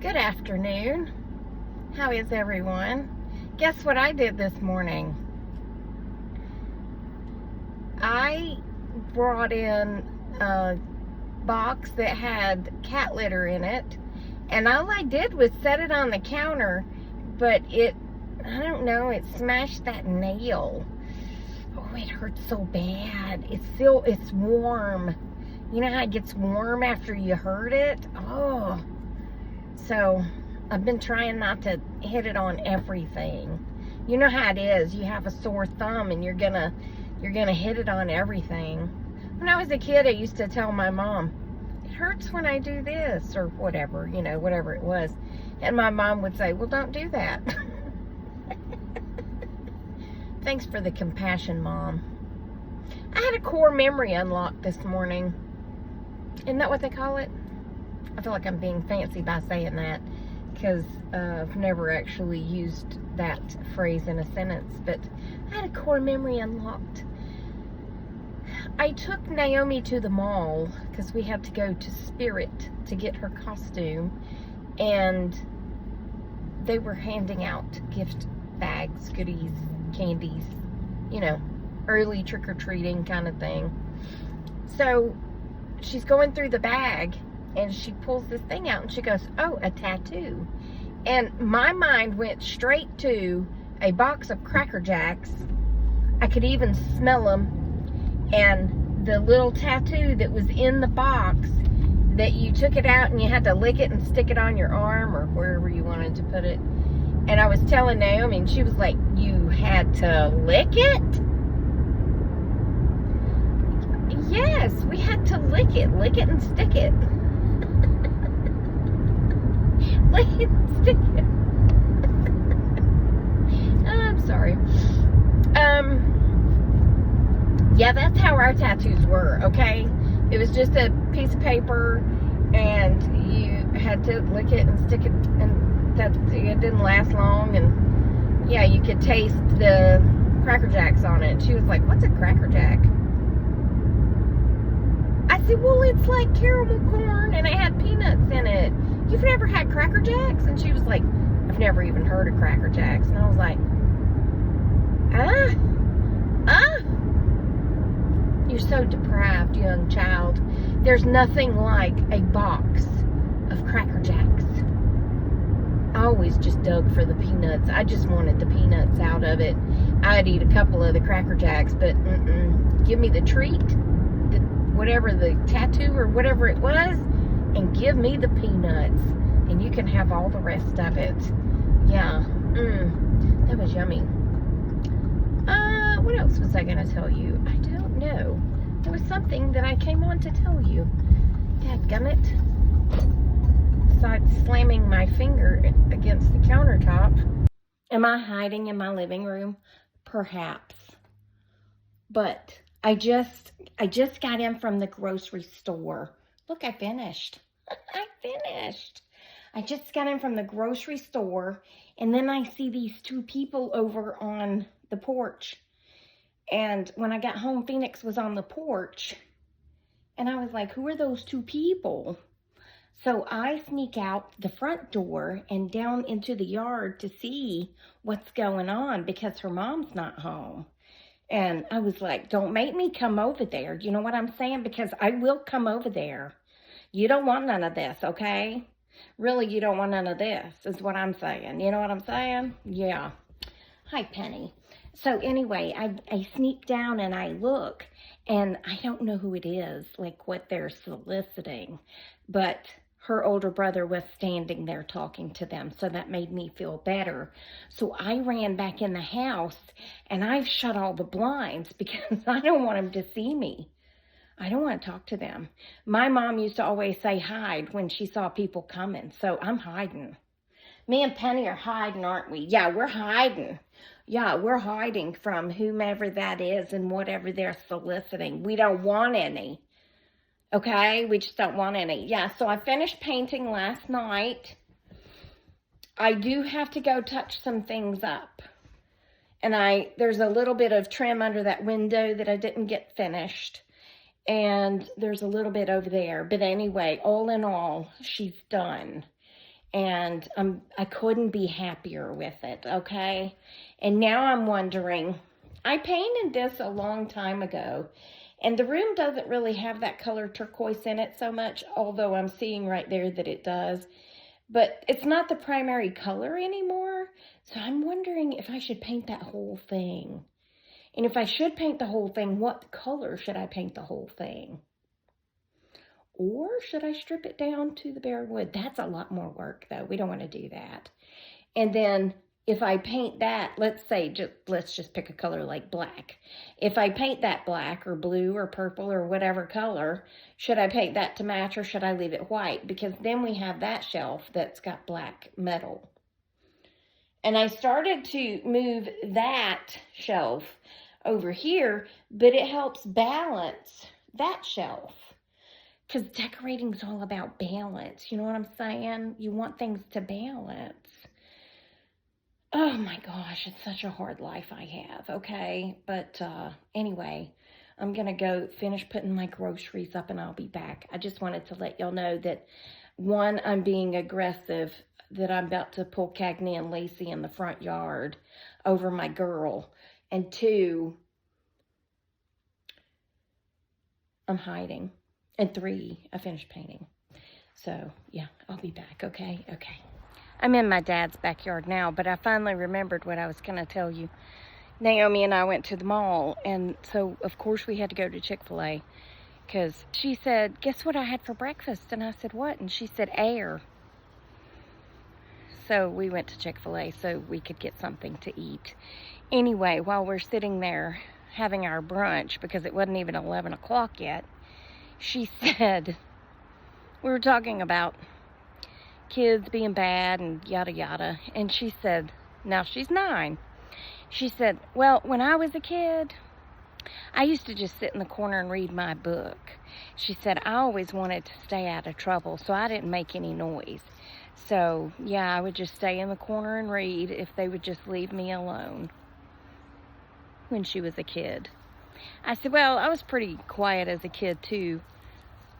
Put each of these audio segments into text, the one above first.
Good afternoon. How is everyone? Guess what I did this morning? I brought in a box that had cat litter in it, and all I did was set it on the counter, but I don't know, it smashed that nail. Oh, it hurts so bad. It's warm. You know how it gets warm after you hurt it? Oh. So I've been trying not to hit it on everything. You know how it is. You have a sore thumb and you're gonna hit it on everything. When I was a kid, I used to tell my mom, it hurts when I do this or whatever, whatever it was. And my mom would say, well, don't do that. Thanks for the compassion, Mom. I had a core memory unlocked this morning. Isn't that what they call it? I feel like I'm being fancy by saying that because I've never actually used that phrase in a sentence, but I had a core memory unlocked. I took Naomi to the mall because we had to go to Spirit to get her costume, and they were handing out gift bags, goodies, candies, early trick-or-treating kind of thing. So she's going through the bag and she pulls this thing out and she goes, oh, a tattoo. And my mind went straight to a box of Cracker Jacks. I could even smell them. And the little tattoo that was in the box that you took it out and you had to lick it and stick it on your arm or wherever you wanted to put it. And I was telling Naomi, and she was like, you had to lick it? Yes, we had to lick it and stick it. Lick it and stick it. I'm sorry. Yeah, that's how our tattoos were, okay? It was just a piece of paper, and you had to lick it and stick it, and it didn't last long, and yeah, you could taste the Cracker Jacks on it. She was like, what's a Cracker Jack? I said, well, it's like caramel corn, and it had peanuts in it. You've never had Cracker Jacks? And she was like, I've never even heard of Cracker Jacks. And I was like, you're so deprived, young child. There's nothing like a box of Cracker Jacks. I always just dug for the peanuts. I just wanted the peanuts out of it. I'd eat a couple of the Cracker Jacks, but give me the treat, whatever the tattoo or whatever it was, and give me the peanuts, and you can have all the rest of it. Yeah, that was yummy. What else was I going to tell you? I don't know. There was something that I came on to tell you. Dadgummit. Besides slamming my finger against the countertop. Am I hiding in my living room? Perhaps. But I just got in from the grocery store. Look, I finished. I finished. I just got in from the grocery store, and then I see these two people over on the porch. And when I got home, Phoenix was on the porch, and I was like, who are those two people? So I sneak out the front door and down into the yard to see what's going on because her mom's not home. And I was like, don't make me come over there. You know what I'm saying? Because I will come over there. You don't want none of this, okay? Really, you don't want none of this is what I'm saying. You know what I'm saying? Yeah. Hi, Penny. So anyway, I sneak down and I look, and I don't know who it is, like what they're soliciting, but her older brother was standing there talking to them, so that made me feel better. So I ran back in the house, and I've shut all the blinds because I don't want them to see me. I don't want to talk to them. My mom used to always say hide when she saw people coming, so I'm hiding. Me and Penny are hiding, aren't we? Yeah, we're hiding. Yeah, we're hiding from whomever that is and whatever they're soliciting. We don't want any. Okay, we just don't want any. Yeah, so I finished painting last night. I do have to go touch some things up. And there's a little bit of trim under that window that I didn't get finished. And there's a little bit over there. But anyway, all in all, she's done. And I couldn't be happier with it, okay? And now I'm wondering, I painted this a long time ago, and the room doesn't really have that color turquoise in it so much, although I'm seeing right there that it does. But it's not the primary color anymore, so I'm wondering if I should paint that whole thing. And if I should paint the whole thing, what color should I paint the whole thing? Or should I strip it down to the bare wood? That's a lot more work, though. We don't want to do that. And then if I paint that, let's just pick a color like black. If I paint that black or blue or purple or whatever color, should I paint that to match or should I leave it white? Because then we have that shelf that's got black metal. And I started to move that shelf over here, but it helps balance that shelf. Because decorating is all about balance. You know what I'm saying? You want things to balance. Oh my gosh, it's such a hard life I have, okay? But anyway, I'm going to go finish putting my groceries up and I'll be back. I just wanted to let y'all know that, one, I'm being aggressive, that I'm about to pull Cagney and Lacey in the front yard over my girl. And two, I'm hiding. And three, I finished painting. So, yeah, I'll be back, okay? Okay. I'm in my dad's backyard now, but I finally remembered what I was going to tell you. Naomi and I went to the mall, and so, of course, we had to go to Chick-fil-A, because she said, guess what I had for breakfast? And I said, what? And she said, air. So we went to Chick-fil-A so we could get something to eat. Anyway, while we're sitting there having our brunch, because it wasn't even 11 o'clock yet, she said, we were talking about kids being bad and yada yada, and she said, now she's 9, she said, well, when I was a kid, I used to just sit in the corner and read my book. She said, I always wanted to stay out of trouble, so I didn't make any noise. So, yeah, I would just stay in the corner and read if they would just leave me alone. When she was a kid. I said, well, I was pretty quiet as a kid, too.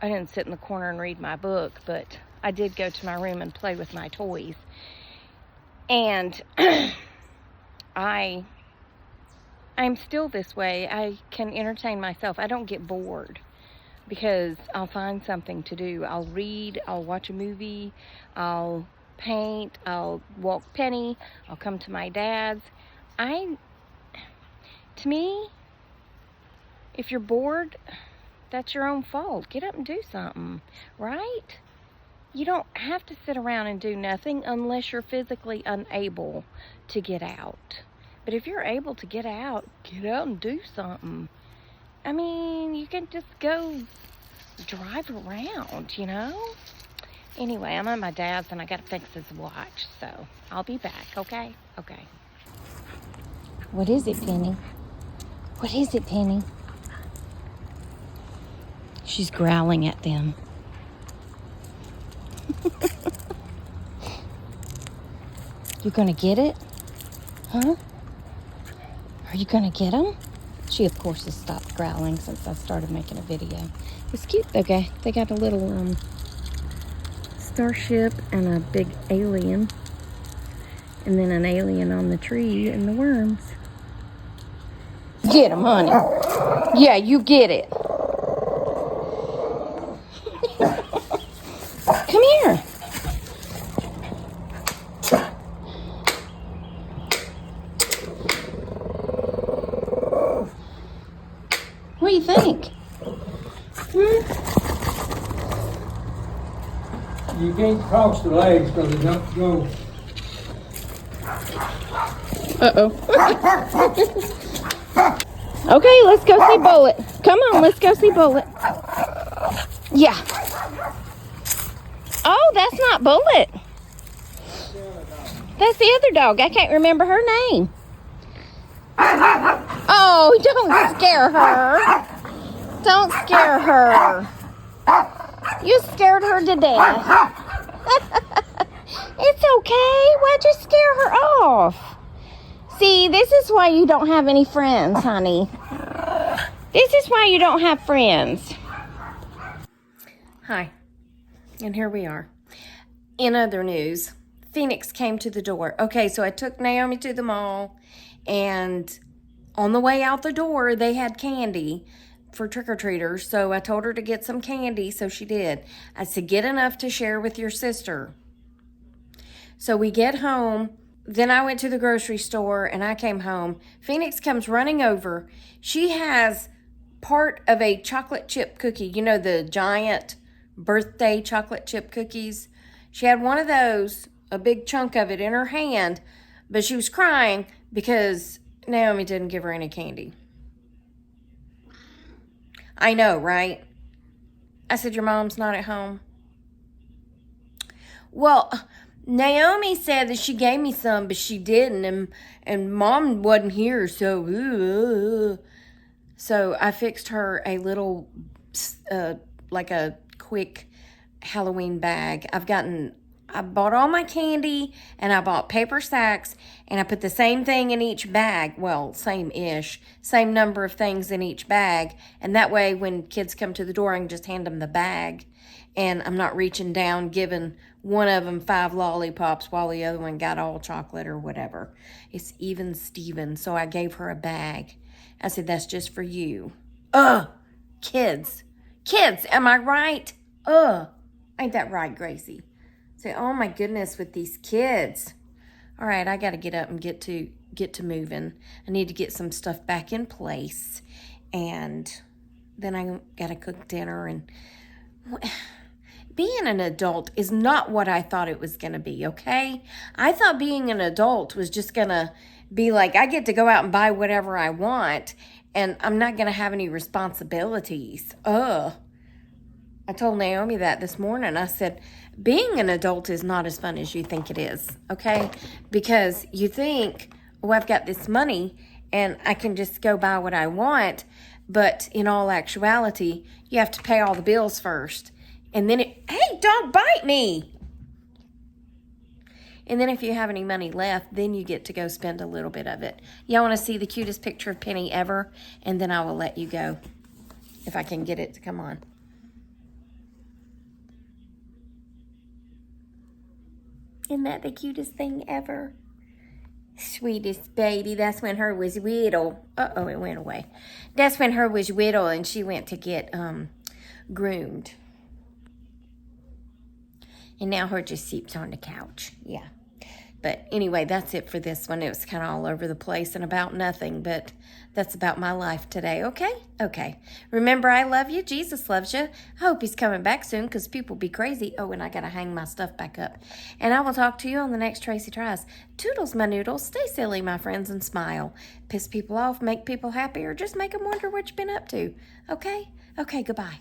I didn't sit in the corner and read my book, but I did go to my room and play with my toys. And I'm still this way. I can entertain myself. I don't get bored because I'll find something to do. I'll read, I'll watch a movie, I'll paint, I'll walk Penny, I'll come to my dad's. To me, if you're bored, that's your own fault. Get up and do something, right? You don't have to sit around and do nothing unless you're physically unable to get out. But if you're able to get out and do something. I mean, you can just go drive around, you know? Anyway, I'm at my dad's and I gotta fix his watch, so I'll be back, okay? Okay. What is it, Penny? What is it, Penny? She's growling at them. You gonna get it? Huh? Are you gonna get them? She, of course, has stopped growling since I started making a video. It's cute, okay? They got a little starship and a big alien. And then an alien on the tree and the worms. Get them, honey. Yeah, you get it. Come here. What do you think? You can't cross the legs because they don't go. Uh-oh. Okay, let's go see Bullet. Come on, let's go see Bullet. Yeah. Oh, that's not Bullet. That's the other dog. I can't remember her name. Oh, don't scare her. Don't scare her. You scared her to death. It's okay. Why'd you scare her off? See, this is why you don't have any friends, honey. This is why you don't have friends. Hi. And here we are. In other news, Phoenix came to the door. Okay, so I took Naomi to the mall, and on the way out the door, they had candy for trick-or-treaters. So I told her to get some candy, so she did. I said, get enough to share with your sister. So we get home. Then I went to the grocery store, and I came home. Phoenix comes running over. She has part of a chocolate chip cookie. You know, the giant birthday chocolate chip cookies? She had one of those, a big chunk of it in her hand, but she was crying because Naomi didn't give her any candy. I know, right? I said, your mom's not at home? Well, Naomi said that she gave me some, but she didn't, and mom wasn't here, so I fixed her a little, like a quick Halloween bag. I bought all my candy, and I bought paper sacks, and I put the same thing in each bag. Well, same-ish. Same number of things in each bag. And that way, when kids come to the door, I can just hand them the bag. And I'm not reaching down, giving one of them 5 lollipops while the other one got all chocolate or whatever. It's even Steven, so I gave her a bag. I said, that's just for you. Kids. Kids, am I right? Ain't that right, Gracie? Say, oh my goodness, with these kids. All right, I got to get up and get to moving. I need to get some stuff back in place, and then I got to cook dinner. And being an adult is not what I thought it was going to be, okay? I thought being an adult was just going to be like, I get to go out and buy whatever I want, and I'm not going to have any responsibilities. I told Naomi that this morning. I said, being an adult is not as fun as you think it is, okay? Because you think, oh, I've got this money and I can just go buy what I want. But in all actuality, you have to pay all the bills first. And then hey, don't bite me. And then if you have any money left, then you get to go spend a little bit of it. Y'all want to see the cutest picture of Penny ever? And then I will let you go if I can get it to come on. Isn't that the cutest thing ever? Sweetest baby. That's when her was little. Uh-oh, it went away. That's when her was little and she went to get groomed. And now her just sleeps on the couch. Yeah. But anyway, that's it for this one. It was kind of all over the place and about nothing, but that's about my life today, okay? Okay. Remember, I love you. Jesus loves you. I hope he's coming back soon because people be crazy. Oh, and I got to hang my stuff back up. And I will talk to you on the next Traci Tries. Toodles, my noodles. Stay silly, my friends, and smile. Piss people off, make people happy, or just make them wonder what you've been up to. Okay? Okay, goodbye.